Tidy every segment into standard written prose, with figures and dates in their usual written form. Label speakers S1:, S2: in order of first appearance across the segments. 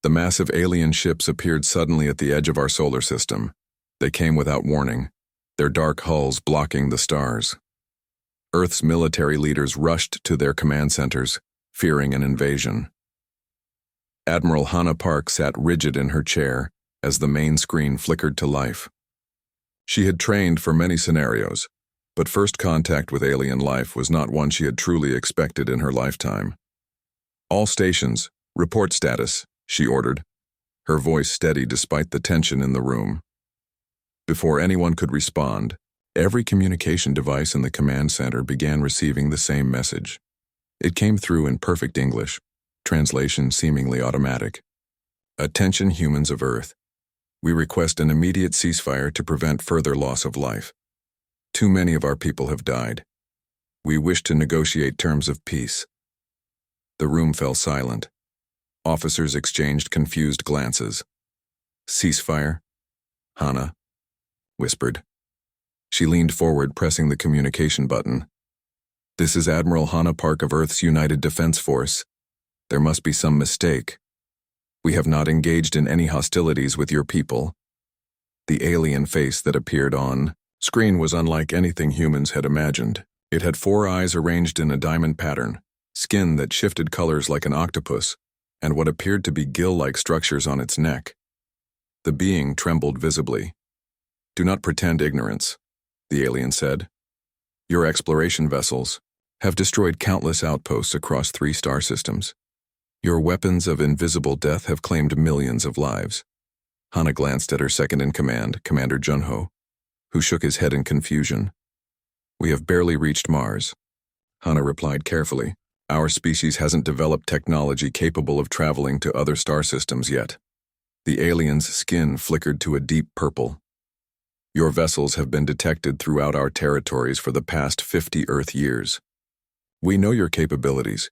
S1: The massive alien ships appeared suddenly at the edge of our solar system. They came without warning, their dark hulls blocking the stars. Earth's military leaders rushed to their command centers, fearing an invasion. Admiral Hannah Park sat rigid in her chair as the main screen flickered to life. She had trained for many scenarios, but first contact with alien life was not one she had truly expected in her lifetime. "All stations, report status," she ordered, her voice steady despite the tension in the room. Before anyone could respond, every communication device in the command center began receiving the same message. It came through in perfect English, translation seemingly automatic. "Attention humans of Earth. We request an immediate ceasefire to prevent further loss of life. Too many of our people have died. We wish to negotiate terms of peace." The room fell silent. Officers exchanged confused glances. "Ceasefire?" Hannah whispered. She leaned forward, pressing the communication button. "This is Admiral Hannah Park of Earth's United Defense Force. There must be some mistake. We have not engaged in any hostilities with your people." The alien face that appeared on screen was unlike anything humans had imagined. It had 4 eyes arranged in a diamond pattern, skin that shifted colors like an octopus, and what appeared to be gill-like structures on its neck. The being trembled visibly. "Do not pretend ignorance," the alien said. "Your exploration vessels have destroyed countless outposts across 3 star systems. Your weapons of invisible death have claimed millions of lives." Hannah glanced at her second-in-command, Commander Junho, who shook his head in confusion. "We have barely reached Mars," Hannah replied carefully. "Our species hasn't developed technology capable of traveling to other star systems yet." The alien's skin flickered to a deep purple. "Your vessels have been detected throughout our territories for the past 50 Earth years. We know your capabilities.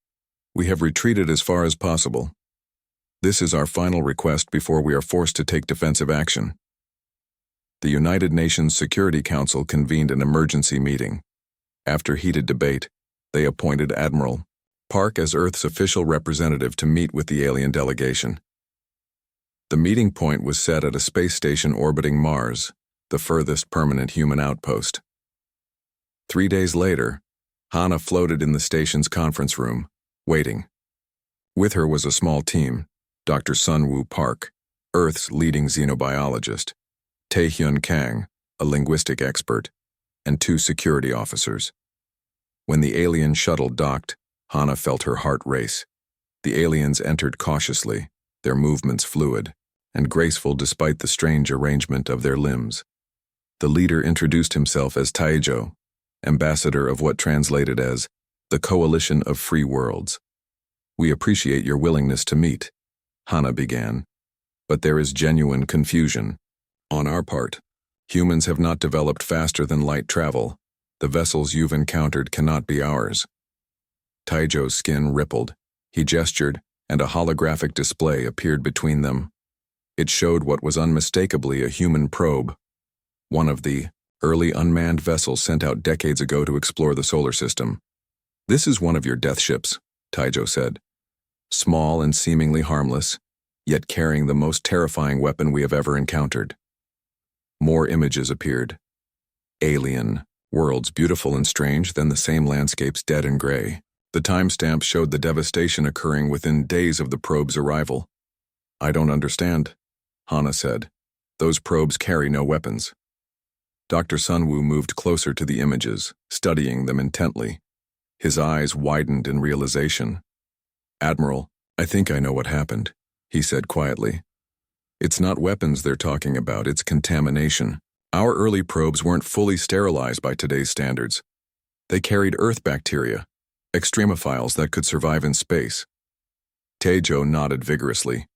S1: We have retreated as far as possible. This is our final request before we are forced to take defensive action." The United Nations Security Council convened an emergency meeting. After heated debate, they appointed Admiral Park as Earth's official representative to meet with the alien delegation. The meeting point was set at a space station orbiting Mars, the furthest permanent human outpost. 3 days later, Hannah floated in the station's conference room, waiting. With her was a small team: Dr. Sunwoo Park, Earth's leading xenobiologist, Taehyun Kang, a linguistic expert, and 2 security officers. When the alien shuttle docked, Hannah felt her heart race. The aliens entered cautiously, their movements fluid and graceful despite the strange arrangement of their limbs. The leader introduced himself as Taejo, ambassador of what translated as the Coalition of Free Worlds. "We appreciate your willingness to meet," Hannah began, "but there is genuine confusion. On our part, humans have not developed faster than light travel. The vessels you've encountered cannot be ours." Taejo's skin rippled. He gestured, and a holographic display appeared between them. It showed what was unmistakably a human probe, one of the early unmanned vessels sent out decades ago to explore the solar system. "This is one of your death ships," Taejo said. "Small and seemingly harmless, yet carrying the most terrifying weapon we have ever encountered." More images appeared. Alien, worlds beautiful and strange, then the same landscapes dead and gray. The timestamp showed the devastation occurring within days of the probe's arrival. "I don't understand," Hannah said. "Those probes carry no weapons." Dr. Sunwoo moved closer to the images, studying them intently. His eyes widened in realization. "Admiral, I think I know what happened," he said quietly. "It's not weapons they're talking about, it's contamination. Our early probes weren't fully sterilized by today's standards. They carried Earth bacteria, extremophiles that could survive in space." Taejo nodded vigorously.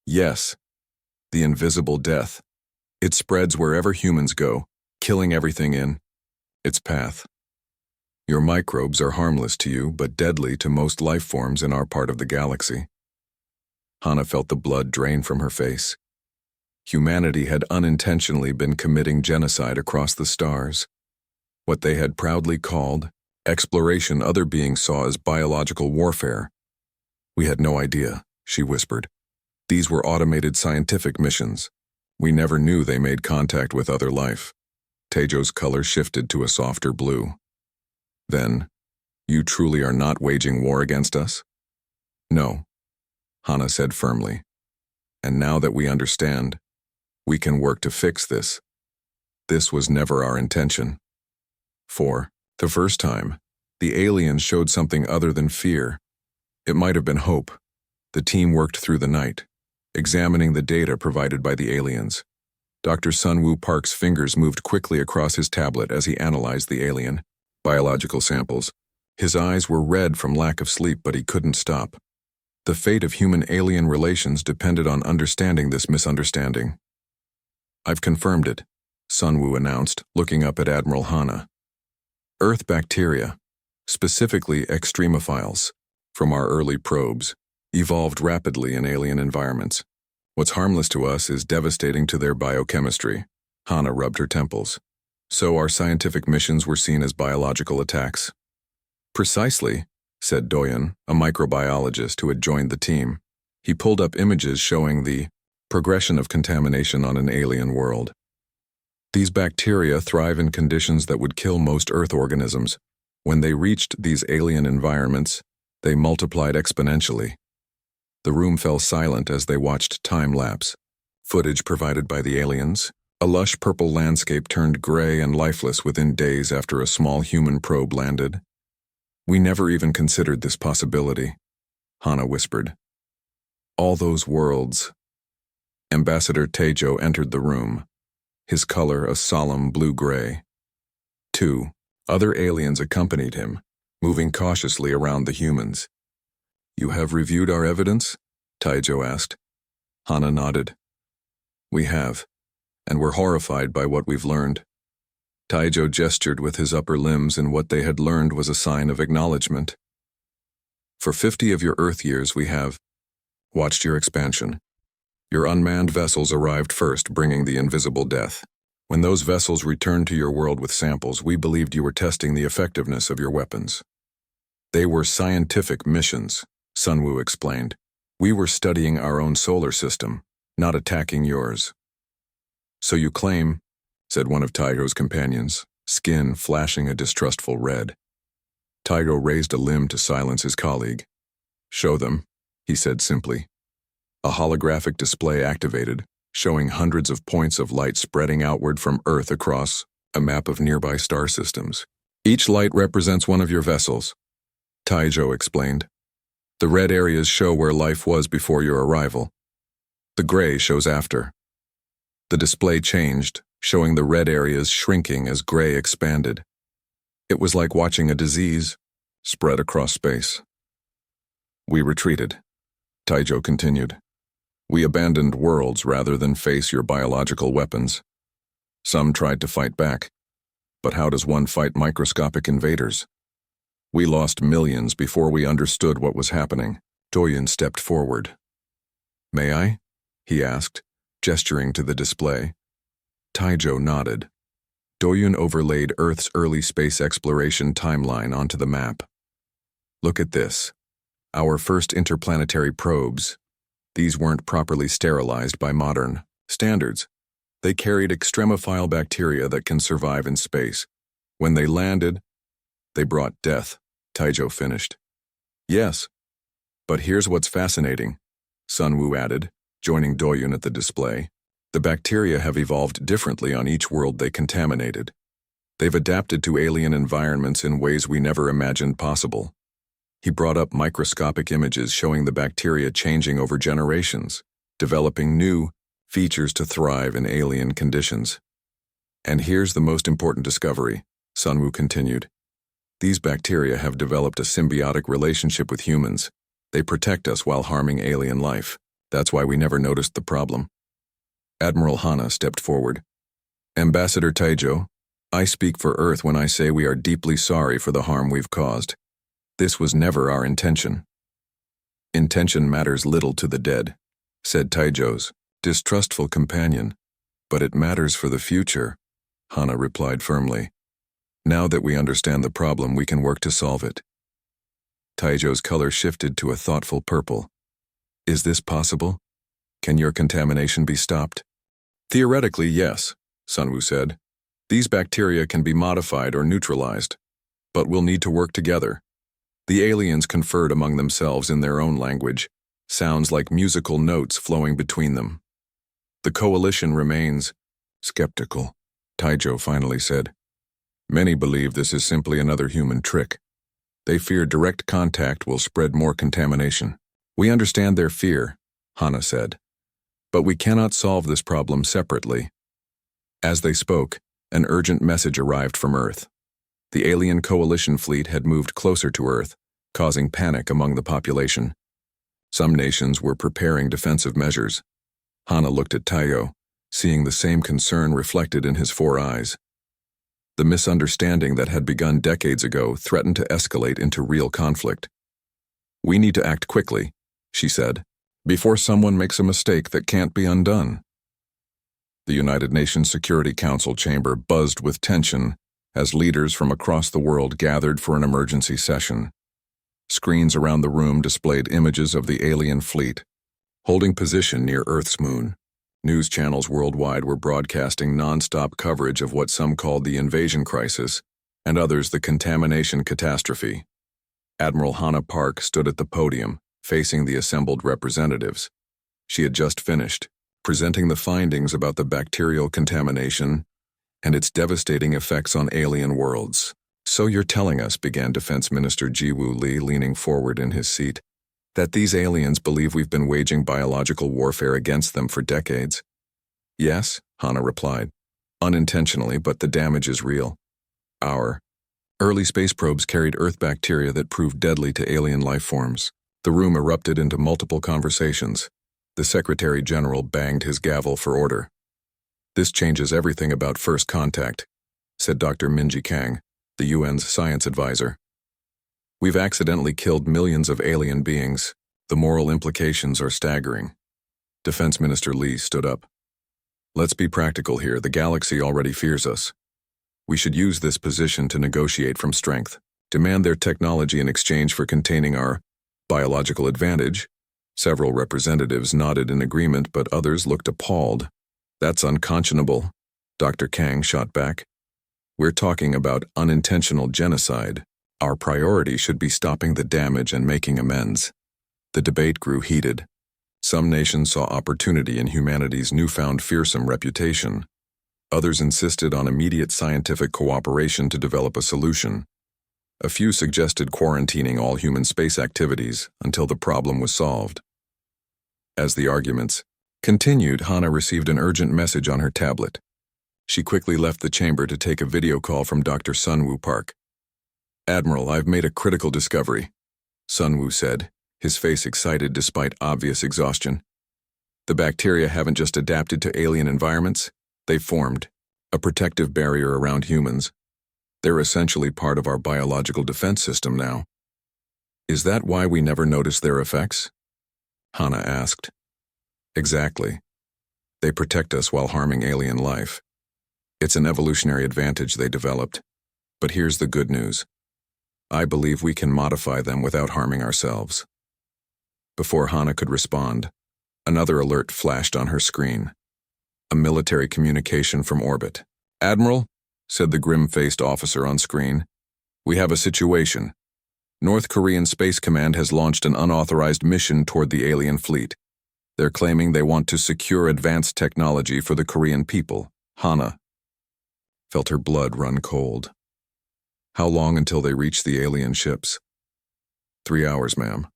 S1: "Yes, the invisible death. It spreads wherever humans go, killing everything in its path. Your microbes are harmless to you, but deadly to most life forms in our part of the galaxy." Hannah felt the blood drain from her face. Humanity had unintentionally been committing genocide across the stars. What they had proudly called exploration, other beings saw as biological warfare. "We had no idea," she whispered. These were automated scientific missions. We never knew they made contact with other life. Teijo's color shifted to a softer blue. Then, you truly are not waging war against us? No, Hana said firmly. And now that we understand, we can work to fix this. This was never our intention. For the first time, the aliens showed something other than fear. It might have been hope. The team worked through the night, examining the data provided by the aliens. Dr. Sunwoo Park's fingers moved quickly across his tablet as he analyzed the alien biological samples. His eyes were red from lack of sleep, but he couldn't stop. The fate of human-alien relations depended on understanding this misunderstanding. I've confirmed it, Sunwoo announced, looking up at Admiral Hana. Earth bacteria, specifically extremophiles, from our early probes, evolved rapidly in alien environments. What's harmless to us is devastating to their biochemistry. Hana rubbed her temples. So our scientific missions were seen as biological attacks. Precisely, said Doyen, a microbiologist who had joined the team. He pulled up images showing the progression of contamination on an alien world. These bacteria thrive in conditions that would kill most Earth organisms. When they reached these alien environments, they multiplied exponentially. The room fell silent as they watched time-lapse. Footage provided by the aliens. A lush purple landscape turned gray and lifeless within days after a small human probe landed. We never even considered this possibility, Hana whispered. All those worlds. Ambassador Teijo entered the room, his color a solemn blue-gray. 2 other aliens accompanied him, moving cautiously around the humans. You have reviewed our evidence? Teijo asked. Hana nodded. We have, and we're horrified by what we've learned. Teijo gestured with his upper limbs, and what they had learned was a sign of acknowledgement. For 50 of your Earth years we have watched your expansion. Your unmanned vessels arrived first, bringing the invisible death. When those vessels returned to your world with samples, we believed you were testing the effectiveness of your weapons. They were scientific missions, Sunwoo explained. We were studying our own solar system, not attacking yours. So you claim, said one of Teijo's companions, skin flashing a distrustful red. Teijo raised a limb to silence his colleague. Show them, he said simply. A holographic display activated, showing hundreds of points of light spreading outward from Earth across a map of nearby star systems. Each light represents one of your vessels, Teijo explained. The red areas show where life was before your arrival. The gray shows after. The display changed, showing the red areas shrinking as gray expanded. It was like watching a disease spread across space. We retreated, Teijo continued. We abandoned worlds rather than face your biological weapons. Some tried to fight back, but how does one fight microscopic invaders? We lost millions before we understood what was happening. Doyen stepped forward. May I? He asked, gesturing to the display. Teijo nodded. Doyen overlaid Earth's early space exploration timeline onto the map. Look at this. Our first interplanetary probes. These weren't properly sterilized by modern standards. They carried extremophile bacteria that can survive in space. When they landed, they brought death, Teijo finished. Yes, but here's what's fascinating, Sunwoo added, joining Doyen at the display. The bacteria have evolved differently on each world they contaminated. They've adapted to alien environments in ways we never imagined possible. He brought up microscopic images showing the bacteria changing over generations, developing new features to thrive in alien conditions. And here's the most important discovery, Sunwoo continued. These bacteria have developed a symbiotic relationship with humans. They protect us while harming alien life. That's why we never noticed the problem. Admiral Hana stepped forward. Ambassador Teijo, I speak for Earth when I say we are deeply sorry for the harm we've caused. This was never our intention. Intention matters little to the dead, said Teijo's distrustful companion. But it matters for the future, Hana replied firmly. Now that we understand the problem, we can work to solve it. Teijo's color shifted to a thoughtful purple. Is this possible? Can your contamination be stopped? Theoretically, yes, Sunwoo said. These bacteria can be modified or neutralized, but we'll need to work together. The aliens conferred among themselves in their own language, sounds like musical notes flowing between them. The coalition remains skeptical, Taijo finally said. Many believe this is simply another human trick. They fear direct contact will spread more contamination. We understand their fear, Hana said. But we cannot solve this problem separately. As they spoke, an urgent message arrived from Earth. The alien coalition fleet had moved closer to Earth, causing panic among the population. Some nations were preparing defensive measures. Hana looked at Taiyo, seeing the same concern reflected in his 4 eyes. The misunderstanding that had begun decades ago threatened to escalate into real conflict. We need to act quickly, she said, before someone makes a mistake that can't be undone. The United Nations Security Council chamber buzzed with tension as leaders from across the world gathered for an emergency session. Screens around the room displayed images of the alien fleet, holding position near Earth's moon. News channels worldwide were broadcasting non-stop coverage of what some called the invasion crisis and others the contamination catastrophe. Admiral Hana Park stood at the podium, facing the assembled representatives. She had just finished, presenting the findings about the bacterial contamination and its devastating effects on alien worlds. So you're telling us, began Defense Minister Jiwoo Lee, leaning forward in his seat, that these aliens believe we've been waging biological warfare against them for decades? Yes, Hana replied. Unintentionally, but the damage is real. Our early space probes carried Earth bacteria that proved deadly to alien life forms. The room erupted into multiple conversations. The Secretary General banged his gavel for order. This changes everything about first contact, said Dr. Minji Kang, the UN's science advisor. We've accidentally killed millions of alien beings. The moral implications are staggering. Defense Minister Lee stood up. Let's be practical here. The galaxy already fears us. We should use this position to negotiate from strength, demand their technology in exchange for containing our biological advantage. Several representatives nodded in agreement, but others looked appalled. That's unconscionable, Dr. Kang shot back. We're talking about unintentional genocide. Our priority should be stopping the damage and making amends. The debate grew heated. Some nations saw opportunity in humanity's newfound fearsome reputation. Others insisted on immediate scientific cooperation to develop a solution. A few suggested quarantining all human space activities until the problem was solved. As the arguments continued, Hana received an urgent message on her tablet. She quickly left the chamber to take a video call from Dr. Sunwoo Park. Admiral, I've made a critical discovery, Sunwoo said, his face excited despite obvious exhaustion. The bacteria haven't just adapted to alien environments, they've formed a protective barrier around humans. They're essentially part of our biological defense system now. Is that why we never noticed their effects? Hana asked. Exactly. They protect us while harming alien life. It's an evolutionary advantage they developed. But here's the good news. I believe we can modify them without harming ourselves. Before Hana could respond, another alert flashed on her screen. A military communication from orbit. Admiral, said the grim-faced officer on screen, we have a situation. North Korean Space Command has launched an unauthorized mission toward the alien fleet. They're claiming they want to secure advanced technology for the Korean people. Hana felt her blood run cold. How long until they reach the alien ships? 3 hours, ma'am.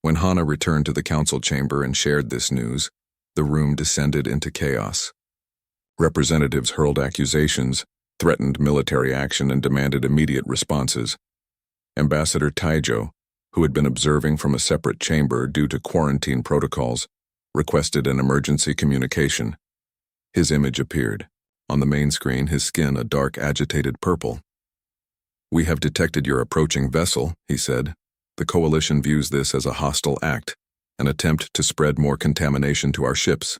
S1: When Hana returned to the council chamber and shared this news, the room descended into chaos. Representatives hurled accusations, threatened military action, and demanded immediate responses. Ambassador Taijo, who had been observing from a separate chamber due to quarantine protocols, requested an emergency communication. His image appeared. On the main screen, his skin a dark, agitated purple. We have detected your approaching vessel, he said. The coalition views this as a hostile act, an attempt to spread more contamination to our ships.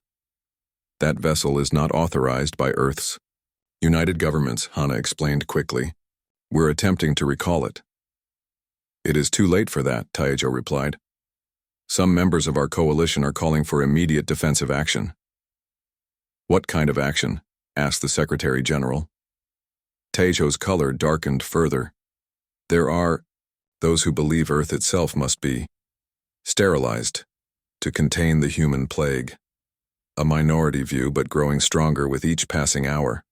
S1: That vessel is not authorized by Earth's United Governments, Hana explained quickly. We're attempting to recall it. It is too late for that, Taijo replied. Some members of our coalition are calling for immediate defensive action. What kind of action? Asked the Secretary General. Taejo's color darkened further. There are those who believe Earth itself must be sterilized to contain the human plague. A minority view, but growing stronger with each passing hour.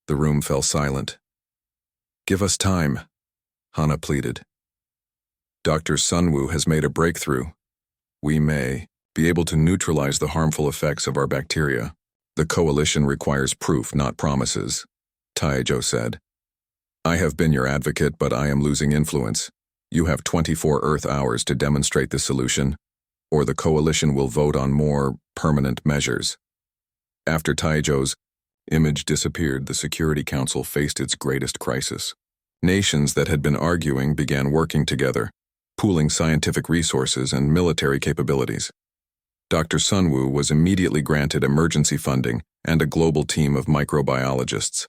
S1: The room fell silent. Give us time, Hana pleaded. Dr. Sunwoo has made a breakthrough. We may be able to neutralize the harmful effects of our bacteria. The coalition requires proof, not promises, Taejo said. I have been your advocate, but I am losing influence. You have 24 Earth hours to demonstrate the solution, or the coalition will vote on more permanent measures. After Taejo's image disappeared, the Security Council faced its greatest crisis. Nations that had been arguing began working together, pooling scientific resources and military capabilities. Dr. Sunwoo was immediately granted emergency funding and a global team of microbiologists.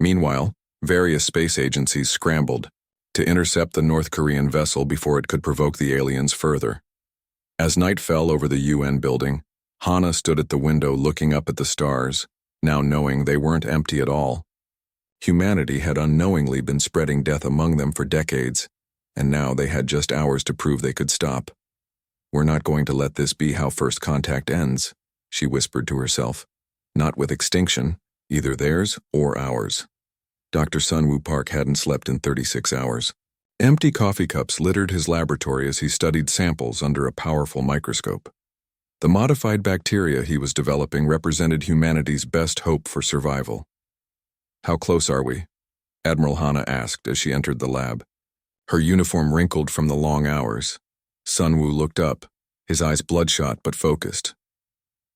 S1: Meanwhile, various space agencies scrambled to intercept the North Korean vessel before it could provoke the aliens further. As night fell over the UN building, Hana stood at the window looking up at the stars, now knowing they weren't empty at all. Humanity had unknowingly been spreading death among them for decades, and now they had just hours to prove they could stop. We're not going to let this be how first contact ends, she whispered to herself. Not with extinction, either theirs or ours. Dr. Sunwoo Park hadn't slept in 36 hours. Empty coffee cups littered his laboratory as he studied samples under a powerful microscope. The modified bacteria he was developing represented humanity's best hope for survival. How close are we? Admiral Hana asked as she entered the lab. Her uniform wrinkled from the long hours. Sunwoo looked up, his eyes bloodshot but focused.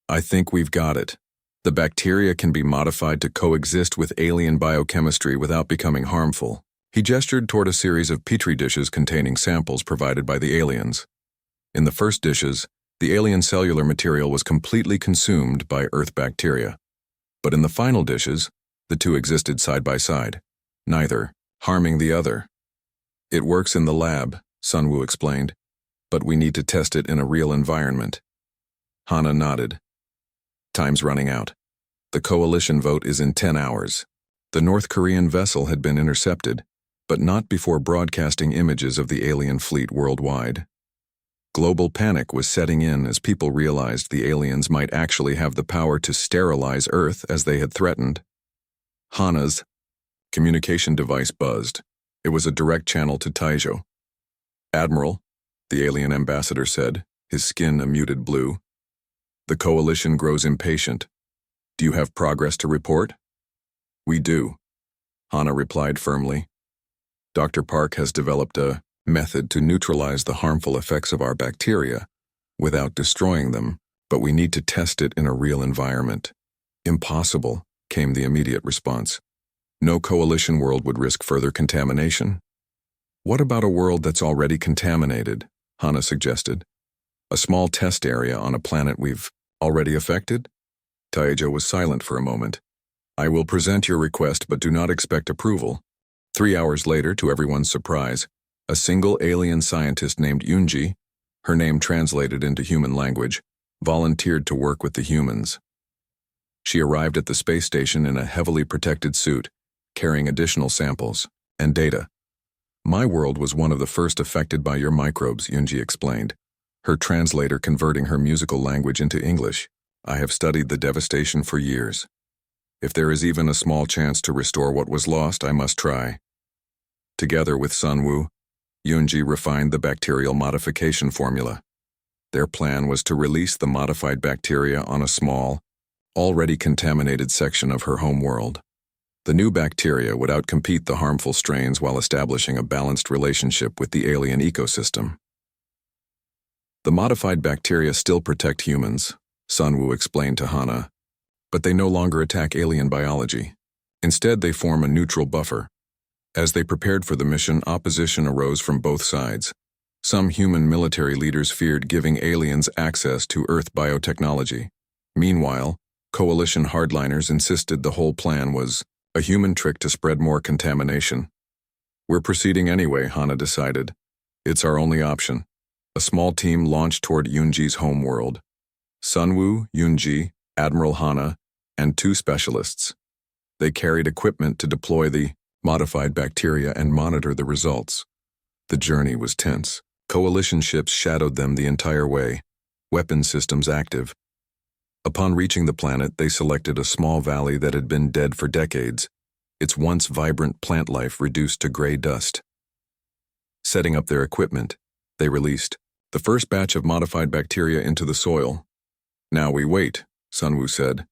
S1: I think we've got it. The bacteria can be modified to coexist with alien biochemistry without becoming harmful. He gestured toward a series of petri dishes containing samples provided by the aliens. In the first dishes, the alien cellular material was completely consumed by Earth bacteria. But in the final dishes, the two existed side by side, neither harming the other. It works in the lab, Sunwoo explained, but we need to test it in a real environment. Hana nodded. Time's running out. The coalition vote is in 10 hours. The North Korean vessel had been intercepted, but not before broadcasting images of the alien fleet worldwide. Global panic was setting in as people realized the aliens might actually have the power to sterilize Earth as they had threatened. Hana's communication device buzzed. It was a direct channel to Taejo. Admiral, the alien ambassador said, his skin a muted blue. The coalition grows impatient. Do you have progress to report? We do, Hana replied firmly. Dr. Park has developed a method to neutralize the harmful effects of our bacteria without destroying them, but we need to test it in a real environment. Impossible, came the immediate response. No coalition world would risk further contamination. What about a world that's already contaminated? Hana suggested. A small test area on a planet we've already affected? Taejo was silent for a moment. I will present your request, but do not expect approval. 3 hours later, to everyone's surprise, a single alien scientist named Yoonji, her name translated into human language, volunteered to work with the humans. She arrived at the space station in a heavily protected suit, carrying additional samples and data. My world was one of the first affected by your microbes, Yoonji explained, her translator converting her musical language into English. I have studied the devastation for years. If there is even a small chance to restore what was lost, I must try. Together with Sunwoo, Yoonji refined the bacterial modification formula. Their plan was to release the modified bacteria on a small, already contaminated section of her home world. The new bacteria would outcompete the harmful strains while establishing a balanced relationship with the alien ecosystem. The modified bacteria still protect humans, Sunwoo explained to Hana, but they no longer attack alien biology. Instead, they form a neutral buffer. As they prepared for the mission, opposition arose from both sides. Some human military leaders feared giving aliens access to Earth biotechnology. Meanwhile, coalition hardliners insisted the whole plan was a human trick to spread more contamination. We're proceeding anyway, Hana decided. It's our only option. A small team launched toward Yunji's homeworld. Sunwoo, Yunji, Admiral Hana, and 2 specialists. They carried equipment to deploy the modified bacteria and monitor the results. The journey was tense. Coalition ships shadowed them the entire way, weapon systems active. Upon reaching the planet, they selected a small valley that had been dead for decades, its once vibrant plant life reduced to gray dust. Setting up their equipment, they released the first batch of modified bacteria into the soil. "Now we wait," Sunwoo said.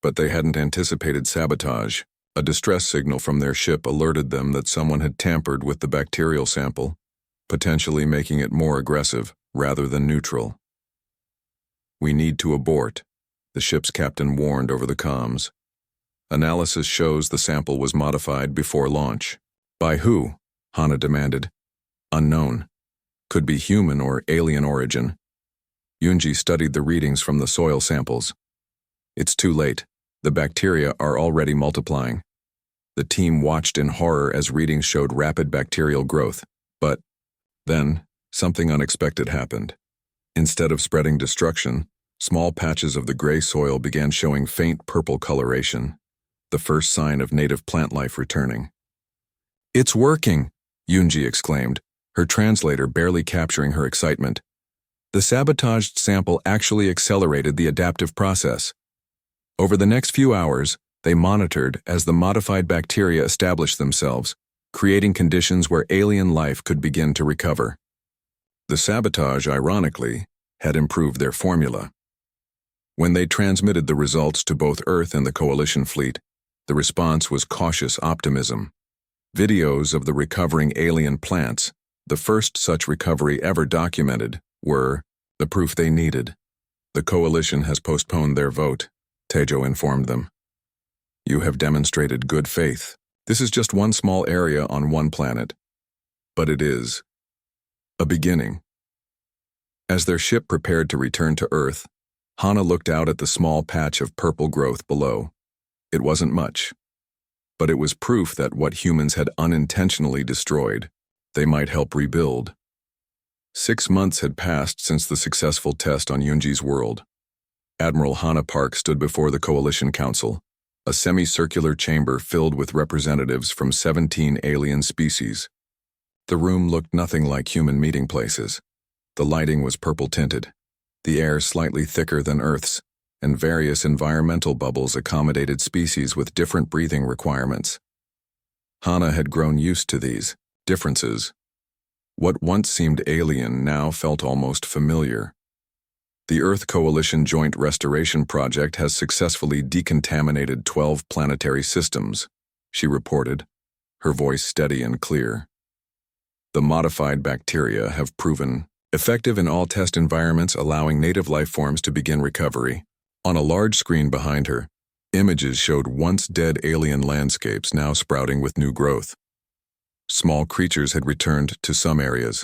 S1: But they hadn't anticipated sabotage. A distress signal from their ship alerted them that someone had tampered with the bacterial sample, potentially making it more aggressive rather than neutral. "We need to abort," the ship's captain warned over the comms. "Analysis shows the sample was modified before launch." "By who?" Hana demanded. "Unknown. Could be human or alien origin." Yunji studied the readings from the soil samples. "It's too late. The bacteria are already multiplying." The team watched in horror as readings showed rapid bacterial growth. But then, something unexpected happened. Instead of spreading destruction, small patches of the gray soil began showing faint purple coloration, the first sign of native plant life returning. "It's working!" Yunji exclaimed, her translator barely capturing her excitement. The sabotaged sample actually accelerated the adaptive process. Over the next few hours, they monitored as the modified bacteria established themselves, creating conditions where alien life could begin to recover. The sabotage, ironically, had improved their formula. When they transmitted the results to both Earth and the Coalition fleet, the response was cautious optimism. Videos of the recovering alien plants, the first such recovery ever documented, were the proof they needed. "The Coalition has postponed their vote," Tejo informed them. "You have demonstrated good faith. This is just one small area on one planet. But it is a beginning." As their ship prepared to return to Earth, Hana looked out at the small patch of purple growth below. It wasn't much, but it was proof that what humans had unintentionally destroyed, they might help rebuild. 6 months had passed since the successful test on Yunji's world. Admiral Hana Park stood before the Coalition Council, a semicircular chamber filled with representatives from 17 alien species. The room looked nothing like human meeting places. The lighting was purple-tinted, the air slightly thicker than Earth's, and various environmental bubbles accommodated species with different breathing requirements. Hana had grown used to these differences. What once seemed alien now felt almost familiar. The Earth Coalition Joint Restoration Project has successfully decontaminated 12 planetary systems, she reported, her voice steady and clear. The modified bacteria have proven effective in all test environments, allowing native life forms to begin recovery. On a large screen behind her, images showed once dead alien landscapes now sprouting with new growth. Small creatures had returned to some areas,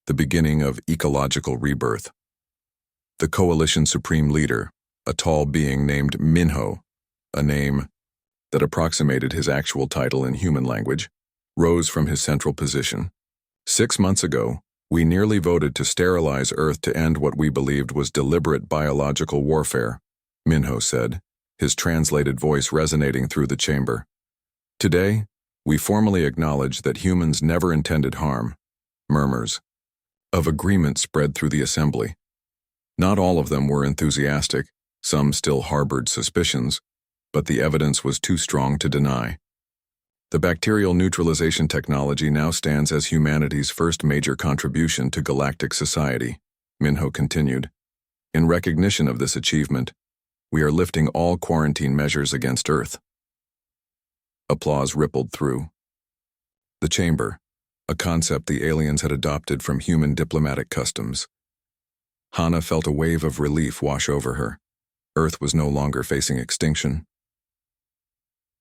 S1: the beginning of ecological rebirth. The Coalition Supreme Leader, a tall being named Minho, a name that approximated his actual title in human language, rose from his central position. 6 months ago, we nearly voted to sterilize Earth to end what we believed was deliberate biological warfare, Minho said, his translated voice resonating through the chamber. Today, we formally acknowledge that humans never intended harm. Murmurs of agreement spread through the assembly. Not all of them were enthusiastic, some still harbored suspicions, but the evidence was too strong to deny. The bacterial neutralization technology now stands as humanity's first major contribution to galactic society, Minho continued. In recognition of this achievement, we are lifting all quarantine measures against Earth. Applause rippled through the chamber, a concept the aliens had adopted from human diplomatic customs. Hana felt a wave of relief wash over her. Earth was no longer facing extinction.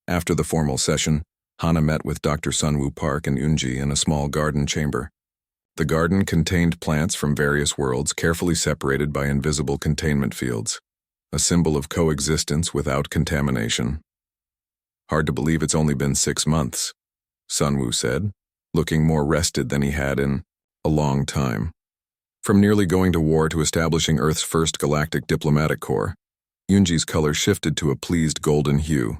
S1: After the formal session, Hana met with Dr. Sunwoo Park and Yunji in a small garden chamber. The garden contained plants from various worlds carefully separated by invisible containment fields, a symbol of coexistence without contamination. "Hard to believe it's only been 6 months, Sunwoo said, looking more rested than he had in a long time. From nearly going to war to establishing Earth's first galactic diplomatic corps, Yunji's color shifted to a pleased golden hue.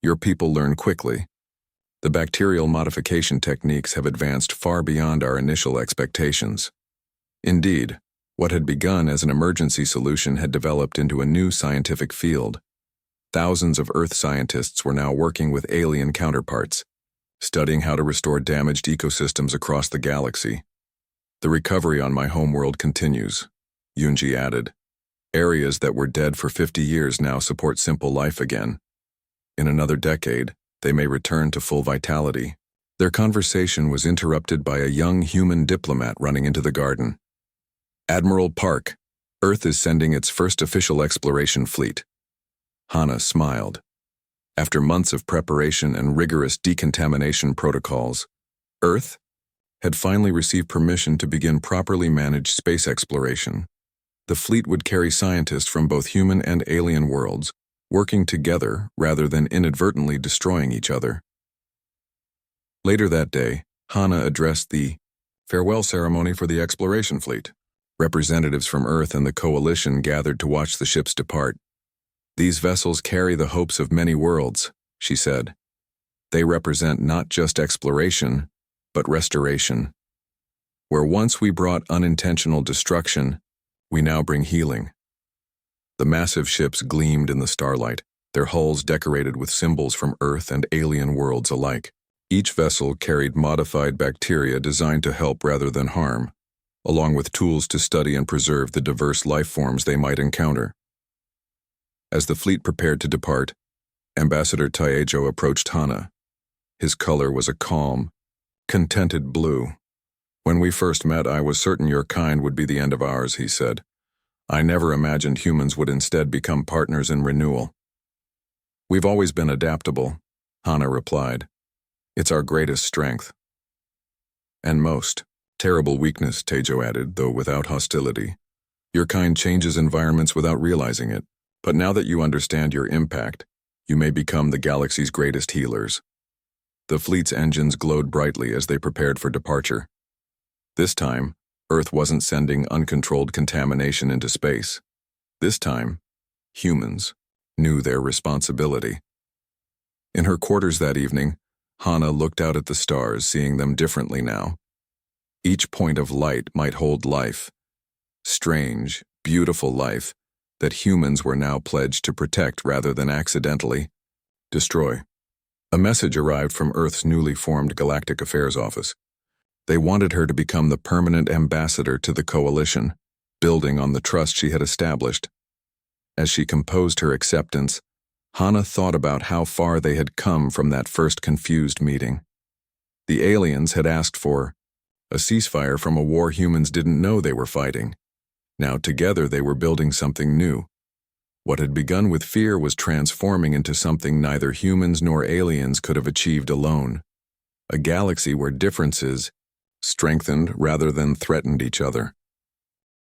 S1: Your people learn quickly. The bacterial modification techniques have advanced far beyond our initial expectations. Indeed, what had begun as an emergency solution had developed into a new scientific field. Thousands of Earth scientists were now working with alien counterparts, studying how to restore damaged ecosystems across the galaxy. The recovery on my homeworld continues, Yunji added. Areas that were dead for 50 years now support simple life again. In another decade, they may return to full vitality. Their conversation was interrupted by a young human diplomat running into the garden. Admiral Park, Earth is sending its first official exploration fleet. Hana smiled. After months of preparation and rigorous decontamination protocols, Earth had finally received permission to begin properly managed space exploration. The fleet would carry scientists from both human and alien worlds, working together rather than inadvertently destroying each other. Later that day, Hana addressed the farewell ceremony for the exploration fleet. Representatives from Earth and the Coalition gathered to watch the ships depart. These vessels carry the hopes of many worlds, she said. They represent not just exploration, but restoration. Where once we brought unintentional destruction, we now bring healing. The massive ships gleamed in the starlight, their hulls decorated with symbols from Earth and alien worlds alike. Each vessel carried modified bacteria designed to help rather than harm, along with tools to study and preserve the diverse life forms they might encounter. As the fleet prepared to depart, Ambassador Taejo approached Hana. His color was a calm, contented blue. When we first met, I was certain your kind would be the end of ours, he said. I never imagined humans would instead become partners in renewal. We've always been adaptable, Hana replied. It's our greatest strength. And most terrible weakness, Taejo added, though without hostility. Your kind changes environments without realizing it, but now that you understand your impact, you may become the galaxy's greatest healers. The fleet's engines glowed brightly as they prepared for departure. This time, Earth wasn't sending uncontrolled contamination into space. This time, humans knew their responsibility. In her quarters that evening, Hana looked out at the stars, seeing them differently now. Each point of light might hold life. Strange, beautiful life that humans were now pledged to protect rather than accidentally destroy. A message arrived from Earth's newly formed Galactic Affairs Office. They wanted her to become the permanent ambassador to the Coalition, building on the trust she had established. As she composed her acceptance, Hana thought about how far they had come from that first confused meeting. The aliens had asked for a ceasefire from a war humans didn't know they were fighting. Now together they were building something new. What had begun with fear was transforming into something neither humans nor aliens could have achieved alone. A galaxy where differences strengthened rather than threatened each other.